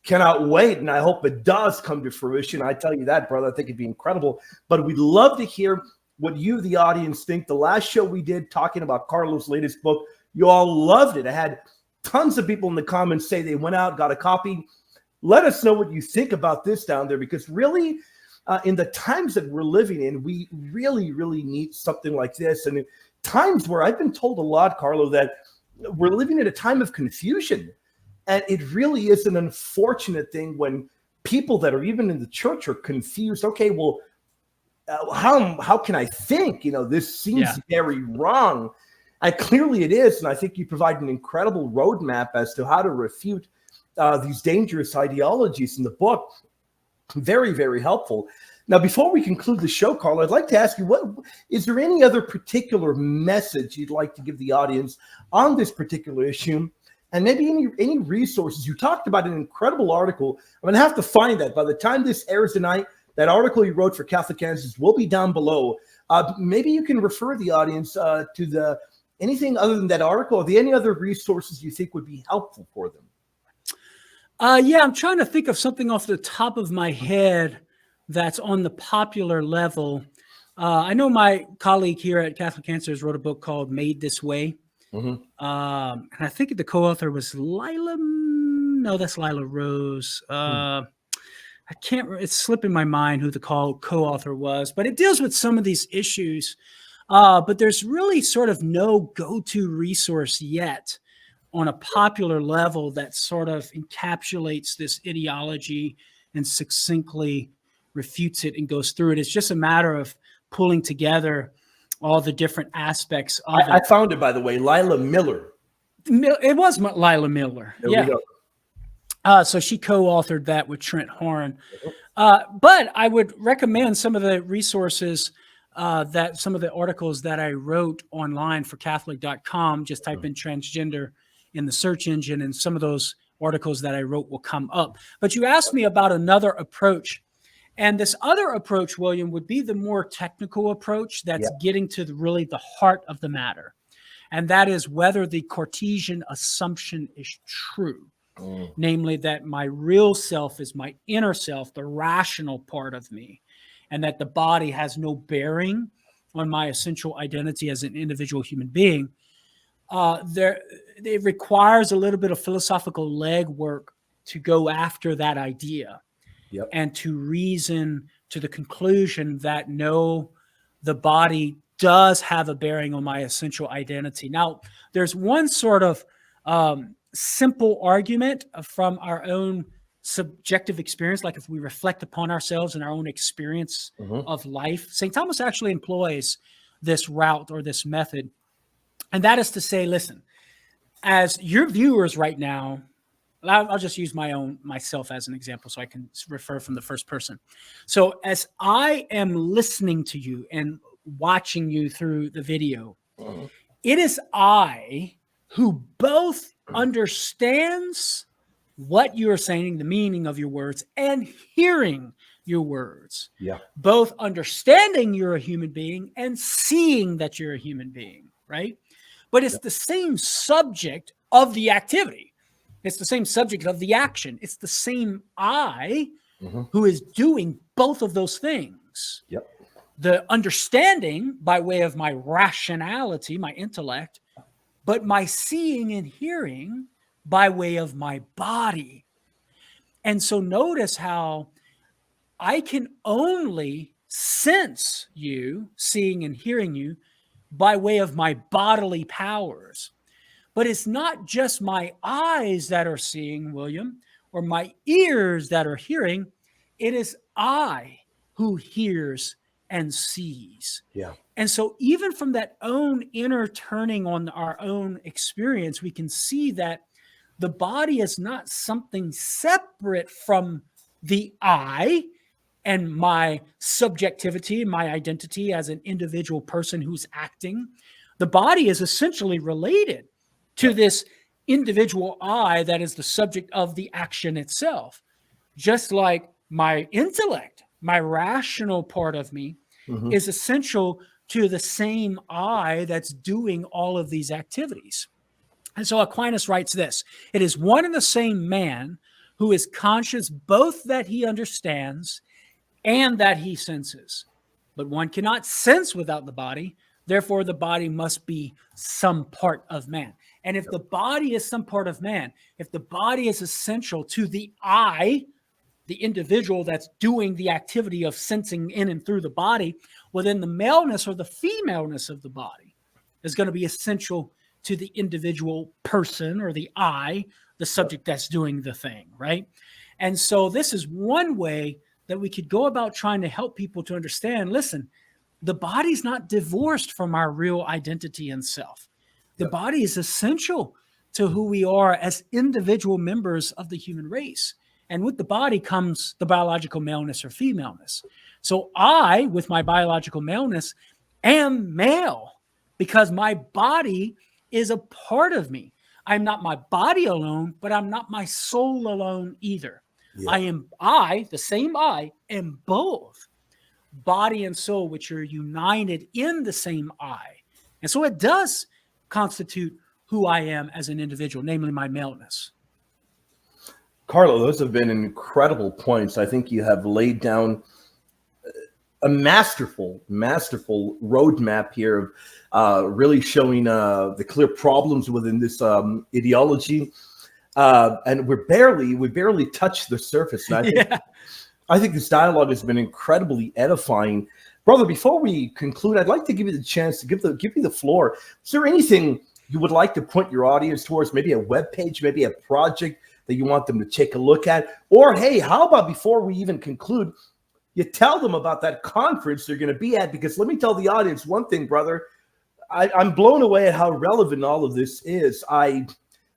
cannot wait, and I hope it does come to fruition. I tell you that, brother, I think it'd be incredible. But we'd love to hear what you, the audience, think. The last show we did talking about Karlo's latest book, you all loved it. I had tons of people in the comments say they went out, got a copy. Let us know what you think about this down there, because really, in the times that we're living in, we really, really need something like this. And in times where I've been told a lot, Karlo, that we're living in a time of confusion. And it really is an unfortunate thing when people that are even in the church are confused. Okay, well, how can I think? You know, this seems very wrong. And clearly it is. And I think you provide an incredible roadmap as to how to refute these dangerous ideologies in the book. Very, very helpful. Now, before we conclude the show, Karlo, I'd like to ask you, what is there any other particular message you'd like to give the audience on this particular issue? And maybe any resources. You talked about an incredible article. I'm going to have to find that. By the time this airs tonight, that article you wrote for Catholic Answers will be down below. Maybe you can refer the audience to anything other than that article. Are there any other resources you think would be helpful for them? Yeah, I'm trying to think of something off the top of my head that's on the popular level. I know my colleague here at Catholic Answers wrote a book called Made This Way. Mm-hmm. And I think the co-author was Lila. No, that's Lila Rose. I can't, it's slipping my mind who the co-author was, but it deals with some of these issues. But there's really sort of no go-to resource yet on a popular level that sort of encapsulates this ideology and succinctly refutes it and goes through it. It's just a matter of pulling together all the different aspects of it. I found it, by the way, Lila Miller. It was Lila Miller. There we go. So she co-authored that with Trent Horn. But I would recommend some of the resources some of the articles that I wrote online for Catholic.com. Just type in transgender in the search engine, and some of those articles that I wrote will come up. But you asked me about another approach. And this other approach, William, would be the more technical approach that's getting to really the heart of the matter. And that is whether the Cartesian assumption is true. Namely, that my real self is my inner self, the rational part of me, and that the body has no bearing on my essential identity as an individual human being. It requires a little bit of philosophical legwork to go after that idea. And to reason to the conclusion that no, the body does have a bearing on my essential identity. Now, there's one sort of simple argument from our own subjective experience, like if we reflect upon ourselves and our own experience of life. St. Thomas actually employs this route or this method, and that is to say, listen, as your viewers right now, I'll just use myself as an example so I can refer from the first person. So as I am listening to you and watching you through the video, it is I who both understands what you are saying, the meaning of your words, and hearing your words. Yeah. Both understanding you're a human being and seeing that you're a human being, right? But it's the same subject of the activity. It's the same subject of the action. It's the same I who is doing both of those things. Yep. The understanding by way of my rationality, my intellect, but my seeing and hearing by way of my body. And so notice how I can only sense you, seeing and hearing you, by way of my bodily powers. But it's not just my eyes that are seeing, William, or my ears that are hearing. It is I who hears and sees. Yeah. And so even from that own inner turning on our own experience, we can see that the body is not something separate from the I and my subjectivity, my identity as an individual person who's acting. The body is essentially related to this individual I that is the subject of the action itself. Just like my intellect, my rational part of me is essential to the same I that's doing all of these activities. And so Aquinas writes this: it is one and the same man who is conscious both that he understands and that he senses. But one cannot sense without the body. Therefore, the body must be some part of man. And if the body is some part of man, if the body is essential to the I, the individual that's doing the activity of sensing in and through the body, well, then the maleness or the femaleness of the body is going to be essential to the individual person or the I, the subject that's doing the thing, right? And so this is one way that we could go about trying to help people to understand, listen, the body's not divorced from our real identity and self. The body is essential to who we are as individual members of the human race. And with the body comes the biological maleness or femaleness. So I, with my biological maleness, am male because my body is a part of me. I'm not my body alone, but I'm not my soul alone either. Yeah. The same I, am both body and soul, which are united in the same I. And so it does constitute who I am as an individual, namely my maleness. Karlo, those have been incredible points. I think you have laid down a masterful roadmap here of really showing the clear problems within this ideology. And we barely touched the surface. And I think this dialogue has been incredibly edifying. Brother, before we conclude, I'd like to give you the chance to give you the floor. Is there anything you would like to point your audience towards? Maybe a webpage, maybe a project that you want them to take a look at? Or, hey, how about before we even conclude, you tell them about that conference they're going to be at? Because let me tell the audience one thing, brother. I'm blown away at how relevant all of this is. I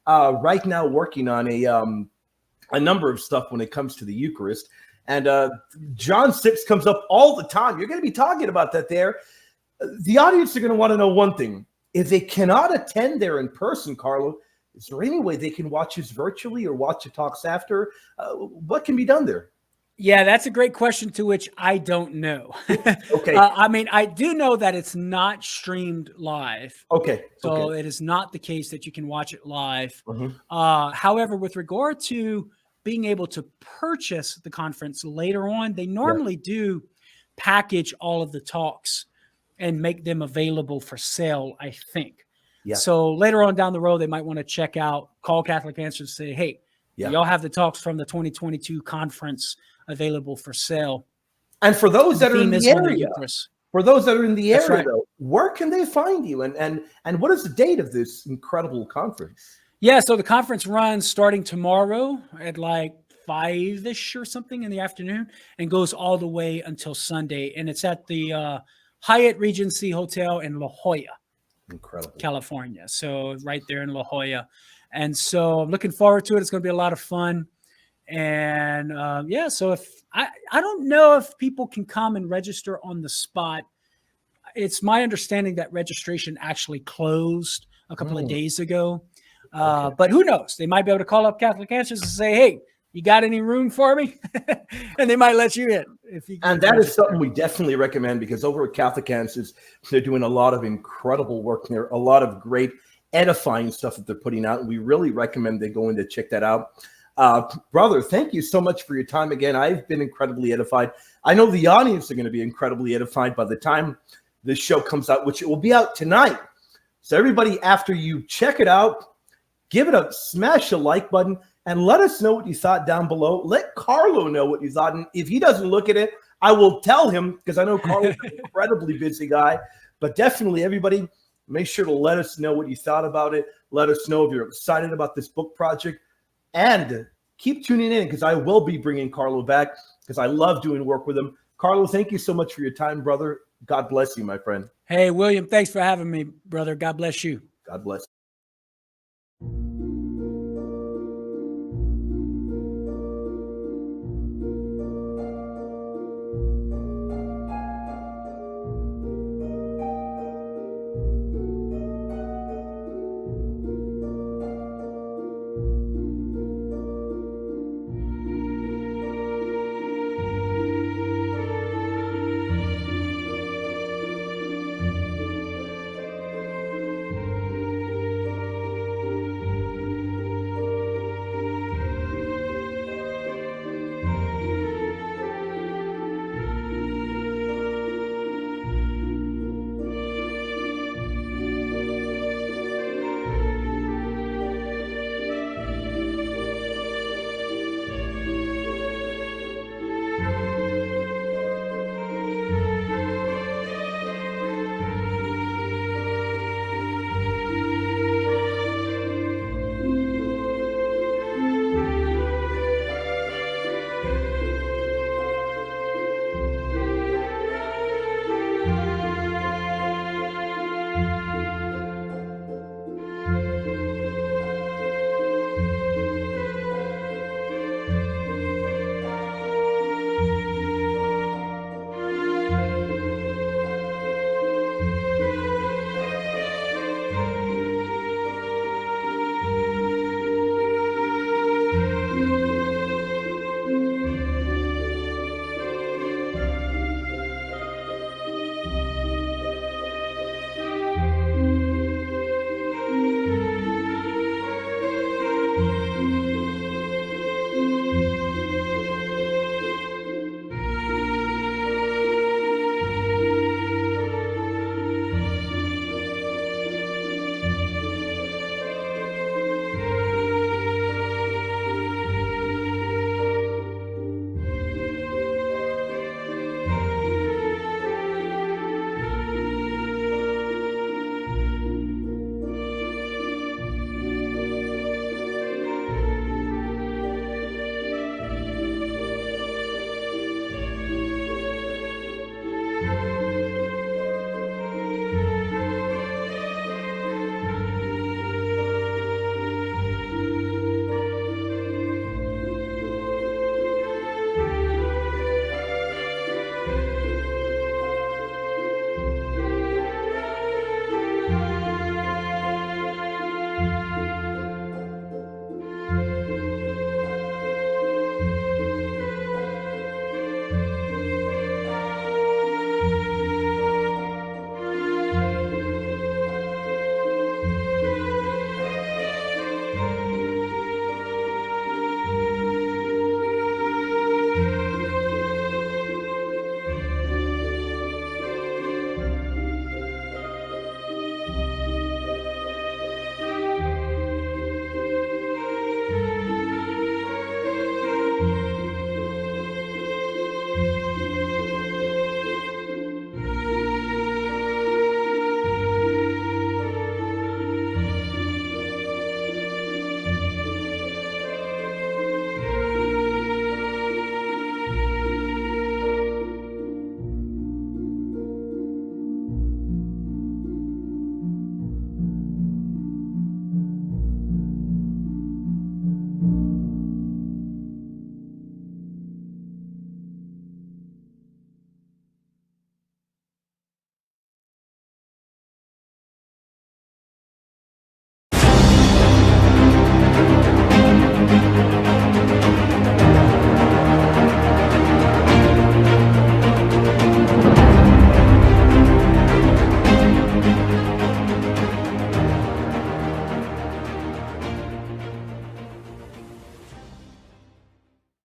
right now working on a number of stuff when it comes to the Eucharist. And John 6 comes up all the time. You're going to be talking about that there. The audience are going to want to know one thing. If they cannot attend there in person, Karlo, is there any way they can watch us virtually or watch the talks after? What can be done there? Yeah, that's a great question to which I don't know. Okay. I mean, I do know that it's not streamed live. Okay. So it is not the case that you can watch it live. However, with regard to being able to purchase the conference later on, they normally do package all of the talks and make them available for sale, I think. Yeah. So later on down the road, they might want to check out, call Catholic Answers, say, hey, y'all have the talks from the 2022 conference available for sale. And for those that are in the area, though, where can they find you? And what is the date of this incredible conference? Yeah, so the conference runs starting tomorrow at like 5-ish or something in the afternoon and goes all the way until Sunday. And it's at the Hyatt Regency Hotel in La Jolla, California. So right there in La Jolla. And so I'm looking forward to it. It's going to be a lot of fun. And so if I don't know if people can come and register on the spot. It's my understanding that registration actually closed a couple of days ago. But who knows? They might be able to call up Catholic Answers and say, hey, You got any room for me? And they might let you in. And that is something we definitely recommend, because over at Catholic Answers, they're doing a lot of incredible work there, a lot of great edifying stuff that they're putting out. And we really recommend they go in to check that out. Brother, thank you so much for your time again. I've been incredibly edified. I know the audience are going to be incredibly edified by the time this show comes out, which it will be out tonight. So everybody, after you check it out, give it smash a like button and let us know what you thought down below. Let Karlo know what you thought. And if he doesn't look at it, I will tell him, because I know Karlo's an incredibly busy guy. But definitely, everybody, make sure to let us know what you thought about it. Let us know if you're excited about this book project. And keep tuning in, because I will be bringing Karlo back, because I love doing work with him. Karlo, thank you so much for your time, brother. God bless you, my friend. Hey, William, thanks for having me, brother. God bless you. God bless.